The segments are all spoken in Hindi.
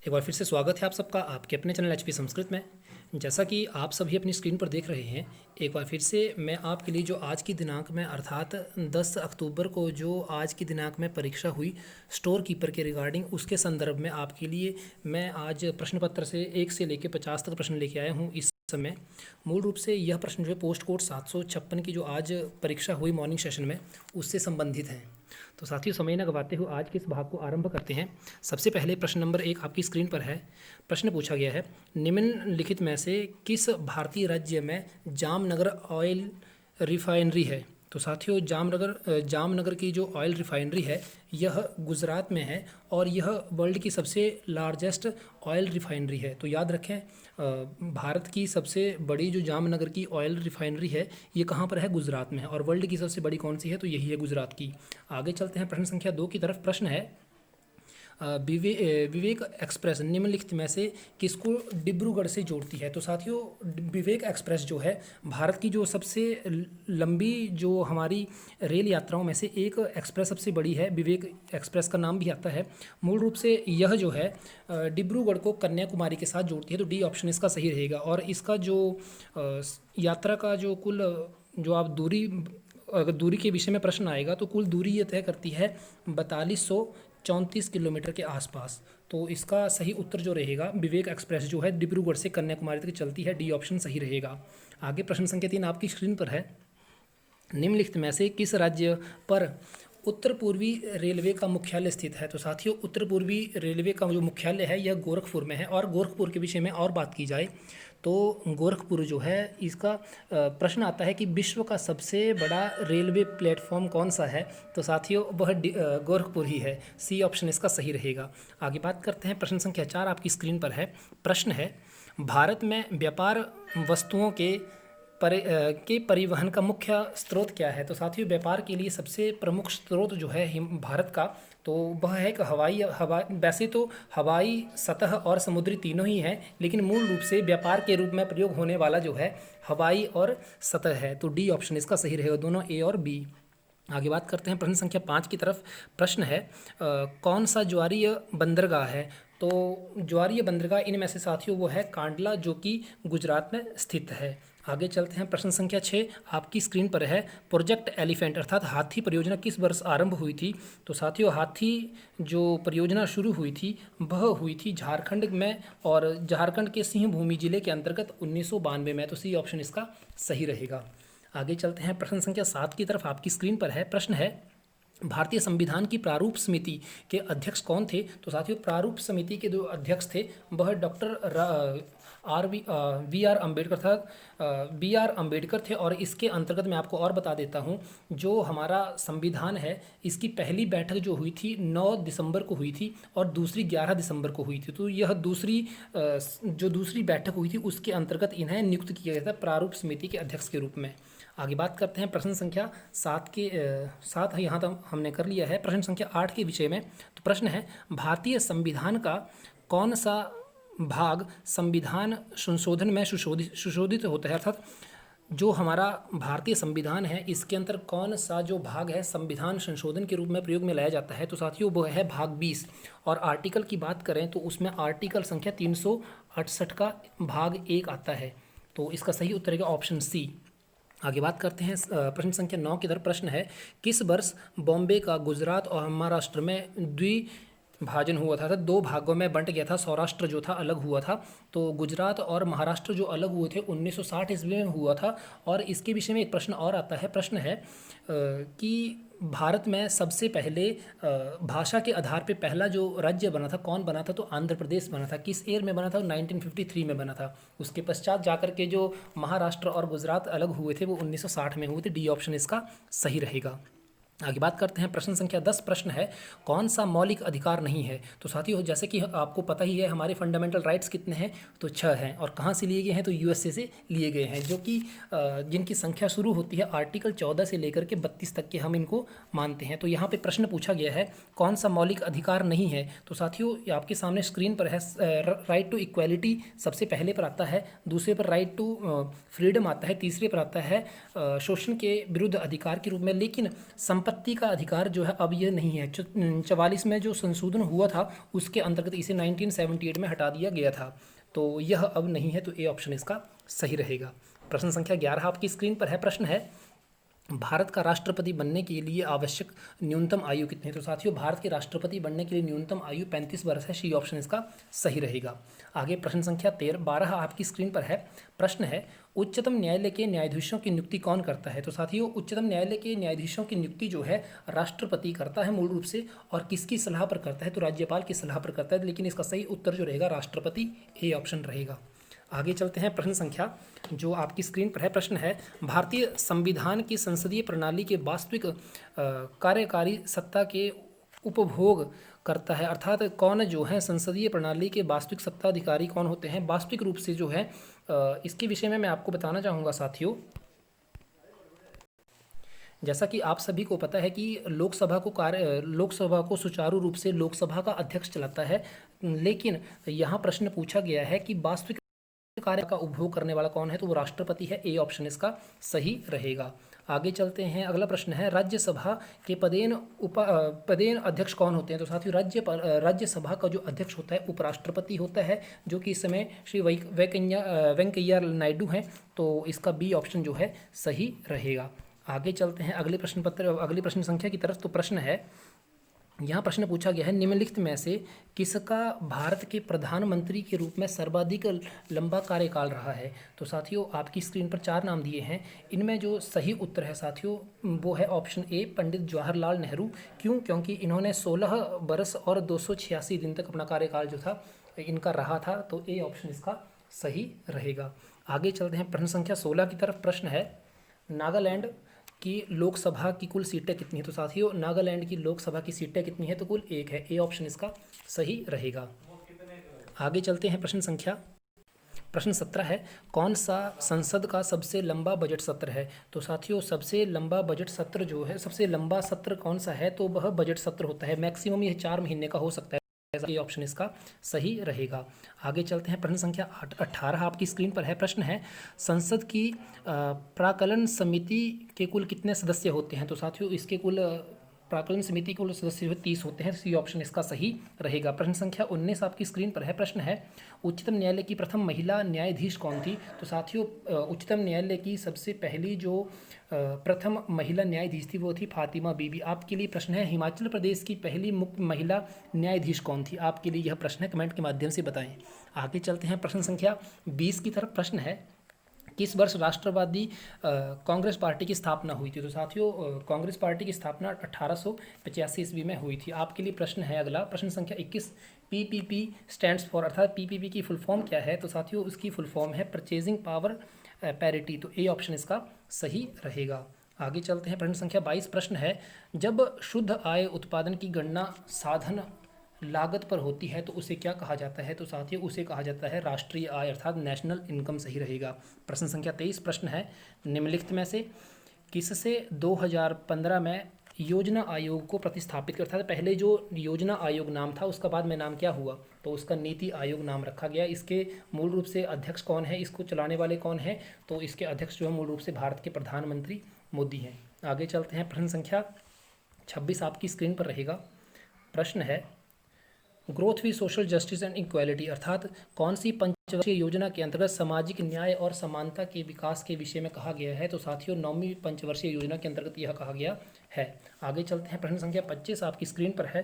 एक बार फिर से स्वागत है आप सबका आपके अपने चैनल एचपी संस्कृत में। जैसा कि आप सभी अपनी स्क्रीन पर देख रहे हैं, एक बार फिर से मैं आपके लिए जो आज की दिनांक में अर्थात 10 अक्टूबर को जो आज की दिनांक में परीक्षा हुई स्टोर कीपर के रिगार्डिंग, उसके संदर्भ में आपके लिए मैं आज प्रश्न पत्र से 1 से लेकर 50 तक प्रश्न लेके आया हूँ। इस समय मूल रूप से यह प्रश्न जो है पोस्ट कोड 756 की जो आज परीक्षा हुई मॉर्निंग सेशन में, उससे संबंधित है। तो साथियों, समय न गवाते हुए आज के इस भाग को आरंभ करते हैं। सबसे पहले प्रश्न नंबर 1 आपकी स्क्रीन पर है। प्रश्न पूछा गया है, निम्नलिखित में से किस भारतीय राज्य में जामनगर ऑयल रिफाइनरी है। तो साथियों, जामनगर की जो ऑयल रिफाइनरी है यह गुजरात में है और यह वर्ल्ड की सबसे लार्जेस्ट ऑयल रिफाइनरी है। तो याद रखें, भारत की सबसे बड़ी जो जामनगर की ऑयल रिफाइनरी है ये कहाँ पर है? गुजरात में है। और वर्ल्ड की सबसे बड़ी कौन सी है? तो यही है, गुजरात की। आगे चलते हैं प्रश्न संख्या 2 की तरफ। प्रश्न है, विवेक एक्सप्रेस निम्नलिखित में से किसको डिब्रूगढ़ से जोड़ती है। तो साथियों, विवेक एक्सप्रेस जो है भारत की जो सबसे लंबी जो हमारी रेल यात्राओं में से एक एक्सप्रेस सबसे बड़ी है। विवेक एक्सप्रेस का नाम भी आता है। मूल रूप से यह जो है डिब्रूगढ़ को कन्याकुमारी के साथ जोड़ती है। तो डी ऑप्शन इसका सही रहेगा। और इसका जो यात्रा का जो कुल जो आप अगर दूरी के विषय में प्रश्न आएगा तो कुल दूरी ये तय करती है 4234 किलोमीटर के आसपास। तो इसका सही उत्तर जो रहेगा, विवेक एक्सप्रेस जो है डिब्रूगढ़ से कन्याकुमारी तक चलती है। डी ऑप्शन सही रहेगा। आगे प्रश्न संख्या 3 आपकी स्क्रीन पर है। निम्नलिखित में से किस राज्य पर उत्तर पूर्वी रेलवे का मुख्यालय स्थित है। तो साथियों, उत्तर पूर्वी रेलवे का जो मुख्यालय है यह गोरखपुर में है। और गोरखपुर के विषय में और बात की जाए तो गोरखपुर जो है, इसका प्रश्न आता है कि विश्व का सबसे बड़ा रेलवे प्लेटफॉर्म कौन सा है। तो साथियों, वह गोरखपुर ही है। सी ऑप्शन इसका सही रहेगा। आगे बात करते हैं, प्रश्न संख्या 4 आपकी स्क्रीन पर है। प्रश्न है, भारत में व्यापार वस्तुओं के परिवहन का मुख्य स्रोत क्या है। तो साथियों, व्यापार के लिए सबसे प्रमुख स्रोत जो है भारत का, तो वह है कि वैसे तो हवाई, सतह और समुद्री तीनों ही हैं, लेकिन मूल रूप से व्यापार के रूप में प्रयोग होने वाला जो है हवाई और सतह है। तो डी ऑप्शन इसका सही रहेगा, दोनों ए और बी। आगे बात करते हैं प्रश्न संख्या 5 की तरफ। प्रश्न है, कौन सा ज्वारीय बंदरगाह है। तो ज्वारीय बंदरगाह इनमें से साथियों वो है कांडला, जो कि गुजरात में स्थित है। आगे चलते हैं, प्रश्न संख्या 6 आपकी स्क्रीन पर है। प्रोजेक्ट एलिफेंट अर्थात हाथी परियोजना किस वर्ष आरंभ हुई थी। तो साथियों, हाथी जो परियोजना शुरू हुई थी वह हुई थी झारखंड में, और झारखंड के सिंहभूमि जिले के अंतर्गत 1992 में। तो सी ऑप्शन इसका सही रहेगा। आगे चलते हैं, प्रश्न संख्या 7 की तरफ आपकी स्क्रीन पर है। प्रश्न है, भारतीय संविधान की प्रारूप समिति के अध्यक्ष कौन थे। तो साथियों, प्रारूप समिति के जो अध्यक्ष थे वह डॉक्टर बी आर अम्बेडकर था। बी आर अम्बेडकर थे। और इसके अंतर्गत मैं आपको और बता देता हूँ, जो हमारा संविधान है इसकी पहली बैठक जो हुई थी 9 दिसंबर को हुई थी और दूसरी 11 दिसंबर को हुई थी। तो यह दूसरी बैठक हुई थी उसके अंतर्गत इन्हें नियुक्त किया गया था प्रारूप समिति के अध्यक्ष के रूप में। आगे बात करते हैं, प्रश्न संख्या 7 यहाँ तक हमने कर लिया है। प्रश्न संख्या 8 के विषय में तो प्रश्न है, भारतीय संविधान का कौन सा भाग संविधान संशोधन में सुशोधित होता है। अर्थात जो हमारा भारतीय संविधान है इसके अंदर कौन सा जो भाग है संविधान संशोधन के रूप में प्रयोग में लाया जाता है। तो साथियों, वो है भाग 20। और आर्टिकल की बात करें तो उसमें आर्टिकल संख्या 368 का भाग 1 आता है। तो इसका सही उत्तर है ऑप्शन सी। आगे बात करते हैं, प्रश्न संख्या 9 की तरफ। प्रश्न है, किस वर्ष बॉम्बे का गुजरात और महाराष्ट्र में द्विभाजन हुआ था। 2 भागों में बंट गया था। सौराष्ट्र जो था अलग हुआ था। तो गुजरात और महाराष्ट्र जो अलग हुए थे 1960 ईस्वी में हुआ था। और इसके विषय में एक प्रश्न और आता है। प्रश्न है कि भारत में सबसे पहले भाषा के आधार पे पहला जो राज्य बना था कौन बना था। तो आंध्र प्रदेश बना था। किस ईयर में बना था? 1953 में बना था। उसके पश्चात जाकर के जो महाराष्ट्र और गुजरात अलग हुए थे वो 1960 में हुए थे। डी ऑप्शन इसका सही रहेगा। आगे बात करते हैं, प्रश्न संख्या 10। प्रश्न है, कौन सा मौलिक अधिकार नहीं है। तो साथियों, जैसे कि आपको पता ही है हमारे फंडामेंटल राइट्स कितने हैं, तो 6 हैं। और कहाँ से लिए गए हैं? तो यूएसए से लिए गए हैं, जो कि जिनकी संख्या शुरू होती है आर्टिकल 14 से लेकर के 32 तक के हम इनको मानते हैं। तो यहाँ पे प्रश्न पूछा गया है कौन सा मौलिक अधिकार नहीं है। तो साथियों, आपके सामने स्क्रीन पर है, राइट टू इक्वेलिटी सबसे पहले पर आता है, दूसरे पर राइट टू फ्रीडम आता है, तीसरे पर आता है शोषण के विरुद्ध अधिकार के रूप में। लेकिन संपत्ति का अधिकार जो है अब ये नहीं है। 44 में जो संशोधन हुआ था उसके अंतर्गत इसे 1978 में हटा दिया गया था, तो यह अब नहीं है, तो ए ऑप्शन इसका सही रहेगा। प्रश्न संख्या 11 आपकी स्क्रीन पर है। प्रश्न है भारत का राष्ट्रपति बनने के लिए आवश्यक न्यूनतम आयु कितनी है? तो साथियों भारत के राष्ट्रपति बनने के लिए न्यूनतम आयु 35 वर्ष है। सी ऑप्शन इसका सही रहेगा। आगे प्रश्न संख्या 12 आपकी स्क्रीन पर है। प्रश्न है उच्चतम न्यायालय के न्यायाधीशों की नियुक्ति कौन करता है? तो साथियों उच्चतम न्यायालय के न्यायाधीशों की नियुक्ति जो है राष्ट्रपति करता है मूल रूप से, और किसकी सलाह पर करता है? तो राज्यपाल की सलाह पर करता है, लेकिन इसका सही उत्तर जो रहेगा राष्ट्रपति, ए ऑप्शन रहेगा। आगे चलते हैं। प्रश्न संख्या जो आपकी स्क्रीन पर है। प्रश्न है भारतीय संविधान की संसदीय प्रणाली के वास्तविक कार्यकारी सत्ता के उपभोग करता है, अर्थात कौन जो है संसदीय प्रणाली के वास्तविक सत्ताधिकारी कौन होते हैं? वास्तविक रूप से जो है इसके विषय में मैं आपको बताना चाहूँगा साथियों। जैसा कि आप सभी को पता है कि लोकसभा को सुचारू रूप से लोकसभा का अध्यक्ष चलाता है, लेकिन यहाँ प्रश्न पूछा गया है कि वास्तविक कार्य का उपभोग करने वाला कौन है? तो वो राष्ट्रपति है। ए ऑप्शन इसका सही रहेगा। आगे चलते हैं। अगला प्रश्न है राज्यसभा के पदेन अध्यक्ष कौन होते हैं? तो साथियों राज्यसभा का जो अध्यक्ष होता है उपराष्ट्रपति होता है, जो कि इस समय श्री वेंकैया नायडू हैं, तो इसका बी ऑप्शन जो है सही रहेगा। आगे चलते हैं अगले प्रश्न संख्या की तरफ। तो प्रश्न है यहाँ प्रश्न पूछा गया है निम्नलिखित में से किसका भारत के प्रधानमंत्री के रूप में सर्वाधिक लंबा कार्यकाल रहा है? तो साथियों आपकी स्क्रीन पर 4 नाम दिए हैं। इनमें जो सही उत्तर है साथियों वो है ऑप्शन ए पंडित जवाहरलाल नेहरू। क्यों? क्योंकि इन्होंने 16 वर्ष और 286 दिन तक अपना कार्यकाल जो था इनका रहा था, तो ए ऑप्शन इसका सही रहेगा। आगे चलते हैं प्रश्न संख्या 16 की तरफ। प्रश्न है नागालैंड की लोकसभा की कुल सीटें कितनी है? तो साथियों नागालैंड की लोकसभा की सीटें कितनी है? तो कुल 1 है। ए ऑप्शन इसका सही रहेगा। आगे चलते हैं प्रश्न 17 है कौन सा संसद का सबसे लंबा बजट सत्र है? तो साथियों सबसे लंबा बजट सत्र जो है, सबसे लंबा सत्र कौन सा है? तो वह बजट सत्र होता है। मैक्सिमम यह 4 महीने का हो सकता है। ये ऑप्शन इसका सही रहेगा। आगे चलते हैं। प्रश्न संख्या 18 आपकी स्क्रीन पर है। प्रश्न है संसद की प्राक्कलन समिति के कुल कितने सदस्य होते हैं? तो साथियों इसके कुल प्राक्कलन समिति के कुल सदस्य 30 होते हैं। सी ऑप्शन इसका सही रहेगा। प्रश्न संख्या 19 आपकी स्क्रीन पर है। प्रश्न है उच्चतम न्यायालय की प्रथम महिला न्यायाधीश कौन थी? तो साथियों उच्चतम न्यायालय की सबसे पहली जो प्रथम महिला न्यायाधीश थी वो थी फातिमा बीबी। आपके लिए प्रश्न है हिमाचल प्रदेश की पहली मुख्य महिला न्यायाधीश कौन थी? आपके लिए यह प्रश्न है, कमेंट के माध्यम से बताएं। आगे चलते हैं प्रश्न संख्या 20 की तरफ। प्रश्न है किस वर्ष राष्ट्रवादी कांग्रेस पार्टी की स्थापना हुई थी? तो साथियों कांग्रेस पार्टी की स्थापना 1885 ईस्वी में हुई थी। आपके लिए प्रश्न है अगला प्रश्न संख्या 21 पीपीपी स्टैंड्स फॉर, अर्थात पीपीपी की फुल फॉर्म क्या है? तो साथियों उसकी फुल फॉर्म है परचेजिंग पावर पैरिटी। तो ए ऑप्शन इसका सही रहेगा। आगे चलते हैं प्रश्न संख्या 22। प्रश्न है जब शुद्ध आय उत्पादन की गणना साधन लागत पर होती है तो उसे क्या कहा जाता है? तो साथियों उसे कहा जाता है राष्ट्रीय आय, अर्थात नेशनल इनकम सही रहेगा। प्रश्न संख्या 23। प्रश्न है निम्नलिखित में से किससे 2015 में योजना आयोग को प्रतिस्थापित करता था? पहले जो योजना आयोग नाम था उसका बाद में नाम क्या हुआ? तो उसका नीति आयोग नाम रखा गया। इसके मूल रूप से अध्यक्ष कौन है, इसको चलाने वाले कौन है? तो इसके अध्यक्ष जो है मूल रूप से भारत के प्रधानमंत्री मोदी हैं। आगे चलते हैं प्रश्न संख्या 26 आपकी स्क्रीन पर रहेगा। प्रश्न है growth with social justice and equality, अर्थात कौन सी पंचवर्षीय योजना के अंतर्गत सामाजिक न्याय और समानता के विकास के विषय में कहा गया है? तो साथियों 9वीं पंचवर्षीय योजना के अंतर्गत यह कहा गया है। आगे चलते हैं प्रश्न संख्या 25 आपकी स्क्रीन पर है।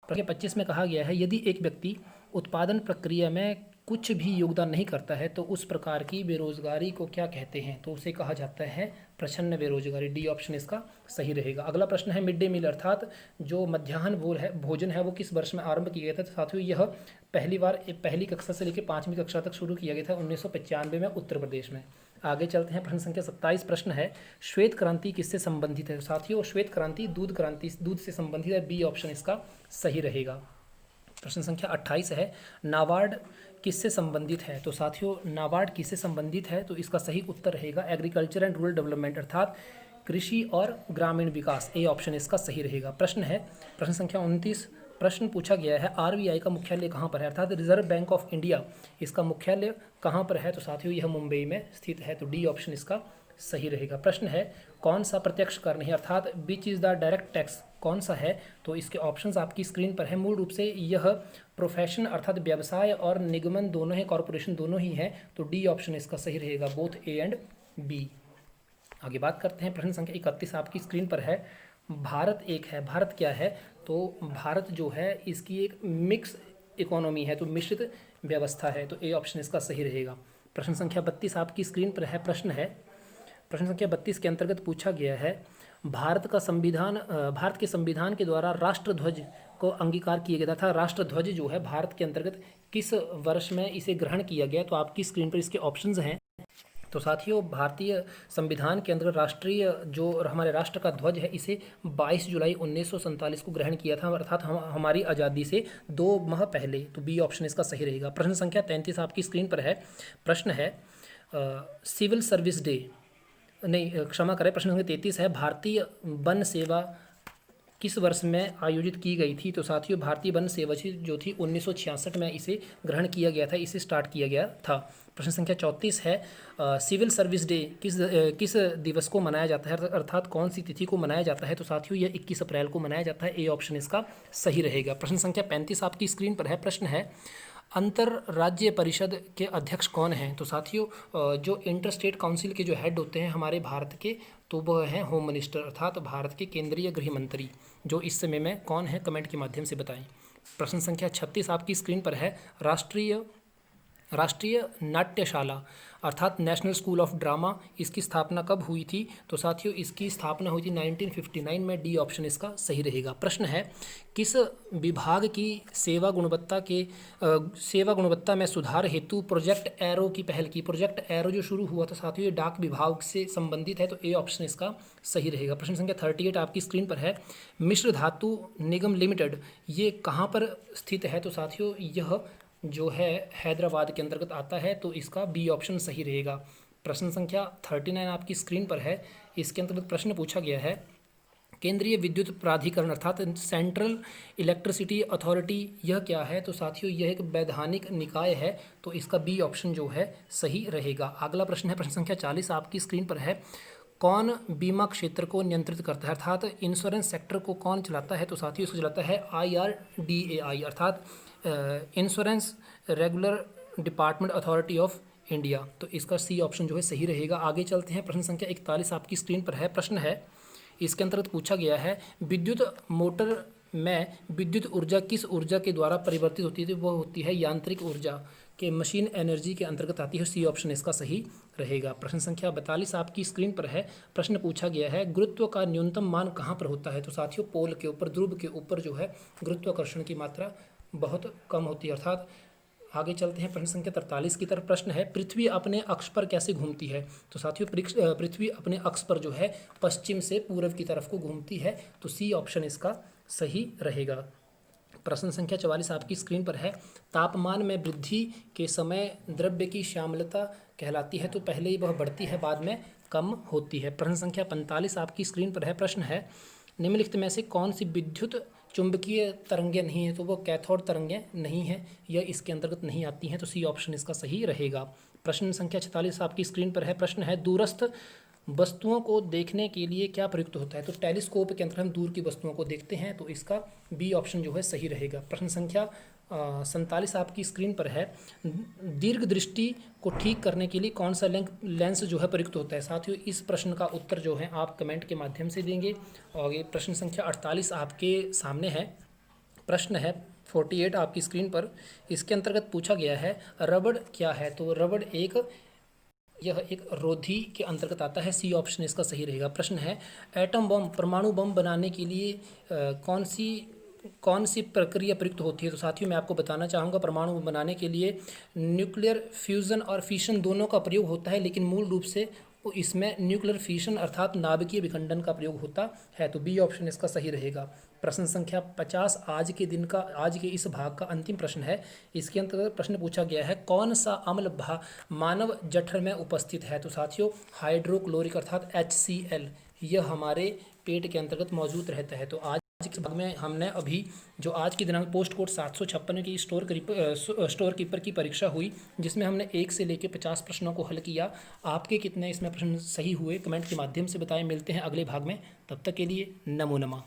प्रश्न 25 में कहा गया है यदि एक व्यक्ति उत्पादन प्रक्रिया में कुछ भी योगदान नहीं करता है तो उस प्रकार की बेरोजगारी को क्या कहते हैं? तो उसे कहा जाता है प्रछन्न बेरोजगारी। डी ऑप्शन इसका सही रहेगा। अगला प्रश्न है मिड डे मील, अर्थात जो मध्याह्न भोजन है वो किस वर्ष में आरंभ किया गया था? तो साथियों यह पहली कक्षा से लेकर 5वीं कक्षा तक शुरू किया गया था 1995 में उत्तर प्रदेश में। आगे चलते हैं प्रश्न संख्या 27। प्रश्न है श्वेत क्रांति किससे संबंधित है? साथियों श्वेत क्रांति दूध से संबंधित है। बी ऑप्शन इसका सही रहेगा। प्रश्न संख्या 28 है नाबार्ड किससे संबंधित है? तो साथियों नाबार्ड किससे संबंधित है? तो इसका सही उत्तर रहेगा एग्रीकल्चर एंड रूरल डेवलपमेंट, अर्थात कृषि और ग्रामीण विकास। ए ऑप्शन इसका सही रहेगा। प्रश्न है प्रश्न संख्या 29। प्रश्न पूछा गया है आरबीआई का मुख्यालय कहाँ पर है? अर्थात रिजर्व बैंक ऑफ इंडिया, इसका मुख्यालय कहाँ पर है? तो साथियों यह मुंबई में स्थित है। तो डी ऑप्शन इसका सही रहेगा। प्रश्न है कौन सा प्रत्यक्ष कर नहीं, अर्थात which is the direct tax, कौन सा है? तो इसके ऑप्शंस आपकी स्क्रीन पर है। मूल रूप से यह प्रोफेशन अर्थात व्यवसाय और निगमन दोनों है, कॉरपोरेशन दोनों ही है, तो डी ऑप्शन इसका सही रहेगा, बोथ ए एंड बी। आगे बात करते हैं, प्रश्न संख्या 31 आपकी स्क्रीन पर है। भारत एक है, भारत क्या है? तो भारत जो है इसकी एक मिक्स इकोनॉमी है, तो मिश्रित व्यवस्था है, तो ए ऑप्शन इसका सही रहेगा। प्रश्न संख्या 32 आपकी स्क्रीन पर है। प्रश्न संख्या 32 के अंतर्गत पूछा गया है भारत के संविधान के द्वारा राष्ट्रध्वज को अंगीकार किया गया था। राष्ट्रध्वज जो है भारत के अंतर्गत किस वर्ष में इसे ग्रहण किया गया? तो आपकी स्क्रीन पर इसके ऑप्शंस हैं। तो साथियों, भारतीय संविधान के अंदर राष्ट्रीय जो हमारे राष्ट्र का ध्वज है इसे 22 जुलाई 1947 को ग्रहण किया था, अर्थात हमारी आज़ादी से 2 माह पहले, तो बी ऑप्शन इसका सही रहेगा। प्रश्न संख्या 33 आपकी स्क्रीन पर है। प्रश्न है सिविल सर्विस डे, नहीं क्षमा करें, प्रश्न संख्या 33 है भारतीय वन सेवा किस वर्ष में आयोजित की गई थी? तो साथियों, भारतीय वन सेवा जो थी 1966 में इसे ग्रहण किया गया था, इसे स्टार्ट किया गया था। प्रश्न संख्या 34 है सिविल सर्विस डे किस दिवस को मनाया जाता है, अर्थात कौन सी तिथि को मनाया जाता है? तो साथियों, यह 21 अप्रैल को मनाया जाता है, ए ऑप्शन इसका सही रहेगा। प्रश्न संख्या 35 आपकी स्क्रीन पर है। प्रश्न है अंतर्राज्य परिषद के अध्यक्ष कौन हैं? तो साथियों, जो इंटर स्टेट काउंसिल के जो हेड होते हैं हमारे भारत के, तो वह हैं होम मिनिस्टर, अर्थात भारत के केंद्रीय गृह मंत्री, जो इस समय में कौन है कमेंट के माध्यम से बताएं। प्रश्न संख्या 36 आपकी स्क्रीन पर है। राष्ट्रीय नाट्यशाला अर्थात नेशनल स्कूल ऑफ ड्रामा, इसकी स्थापना कब हुई थी? तो साथियों, इसकी स्थापना हुई थी 1959 में, डी ऑप्शन इसका सही रहेगा। प्रश्न है किस विभाग की सेवा गुणवत्ता में सुधार हेतु प्रोजेक्ट एरो की पहल की? प्रोजेक्ट एरो जो शुरू हुआ था साथियों, ये डाक विभाग से संबंधित है, तो ए ऑप्शन इसका सही रहेगा। प्रश्न संख्या 38 आपकी स्क्रीन पर है। मिश्र धातु निगम लिमिटेड ये कहाँ पर स्थित है? तो साथियों, यह जो है हैदराबाद के अंतर्गत आता है, तो इसका बी ऑप्शन सही रहेगा। प्रश्न संख्या 39 आपकी स्क्रीन पर है। इसके अंतर्गत प्रश्न पूछा गया है केंद्रीय विद्युत प्राधिकरण अर्थात सेंट्रल इलेक्ट्रिसिटी अथॉरिटी, यह क्या है? तो साथियों, यह एक वैधानिक निकाय है, तो इसका बी ऑप्शन जो है सही रहेगा। अगला प्रश्न है, प्रश्न संख्या 40 आपकी स्क्रीन पर है। कौन बीमा क्षेत्र को नियंत्रित करता है, अर्थात इंश्योरेंस सेक्टर को कौन चलाता है? तो साथियों, इसको चलाता है IRDAI, अर्थात insurance regular department authority of India, तो इसका सी ऑप्शन जो है सही रहेगा। आगे चलते हैं, प्रश्न संख्या 41 आपकी स्क्रीन पर है। प्रश्न है इसके अंतर्गत पूछा गया है विद्युत मोटर में विद्युत ऊर्जा किस ऊर्जा के द्वारा परिवर्तित होती है? वह होती है यांत्रिक ऊर्जा के, मशीन एनर्जी के अंतर्गत आती है, सी ऑप्शन इसका सही रहेगा। प्रश्न संख्या 42 आपकी स्क्रीन पर है। प्रश्न पूछा गया है गुरुत्व का न्यूनतम मान कहाँ पर होता है? तो साथियों, पोल के ऊपर, ध्रुव के ऊपर जो है गुरुत्वाकर्षण की मात्रा बहुत कम होती है, अर्थात। आगे चलते हैं, प्रश्न संख्या 43 की तरफ। प्रश्न है पृथ्वी अपने अक्ष पर कैसे घूमती है? तो साथियों, पृथ्वी अपने अक्ष पर जो है पश्चिम से पूर्व की तरफ को घूमती है, तो सी ऑप्शन इसका सही रहेगा। प्रश्न संख्या 44 आपकी स्क्रीन पर है। तापमान में वृद्धि के समय द्रव्य की श्यामलता कहलाती है, तो पहले ही वह बढ़ती है, बाद में कम होती है। प्रश्न संख्या 45 आपकी स्क्रीन पर है। प्रश्न है निम्नलिखित में से कौन सी विद्युत चुंबकीय तरंगें नहीं है? तो वो कैथोड तरंगें नहीं है, यह इसके अंतर्गत नहीं आती हैं, तो सी ऑप्शन इसका सही रहेगा। प्रश्न संख्या 46 आपकी स्क्रीन पर है। प्रश्न है दूरस्थ वस्तुओं को देखने के लिए क्या प्रयुक्त होता है? तो टेलीस्कोप के अंदर हम दूर की वस्तुओं को देखते हैं, तो इसका बी ऑप्शन जो है सही रहेगा। प्रश्न संख्या 47 आपकी स्क्रीन पर है। दीर्घ दृष्टि को ठीक करने के लिए कौन सा लेंस जो है प्रयुक्त होता है? साथियों, इस प्रश्न का उत्तर जो है आप कमेंट के माध्यम से देंगे। और ये प्रश्न संख्या 48 आपके सामने है। प्रश्न है 48 आपकी स्क्रीन पर। इसके अंतर्गत पूछा गया है रबड़ क्या है? तो रबड़ यह एक रोधी के अंतर्गत आता है, सी ऑप्शन इसका सही रहेगा। प्रश्न है एटम बम परमाणु बम बनाने के लिए कौन सी प्रक्रिया प्रयुक्त होती है? तो साथियों, मैं आपको बताना चाहूँगा परमाणु बम बनाने के लिए न्यूक्लियर फ्यूज़न और फिशन दोनों का प्रयोग होता है, लेकिन मूल रूप से इसमें न्यूक्लियर फिशन अर्थात नाभिकीय विखंडन का प्रयोग होता है, तो बी ऑप्शन इसका सही रहेगा। प्रश्न संख्या 50 आज के इस भाग का अंतिम प्रश्न है। इसके अंतर्गत प्रश्न पूछा गया है कौन सा अम्ल मानव जठर में उपस्थित है? तो साथियों, हाइड्रोक्लोरिक अर्थात HCl, यह हमारे पेट के अंतर्गत मौजूद रहता है। तो आज आज के भाग में हमने अभी जो आज की दिनांक पोस्ट कोड 756 की स्टोर कीपर की परीक्षा हुई, जिसमें हमने 1 से लेकर 50 प्रश्नों को हल किया। आपके कितने इसमें प्रश्न सही हुए कमेंट के माध्यम से बताएं। मिलते हैं अगले भाग में, तब तक के लिए नमो नमः।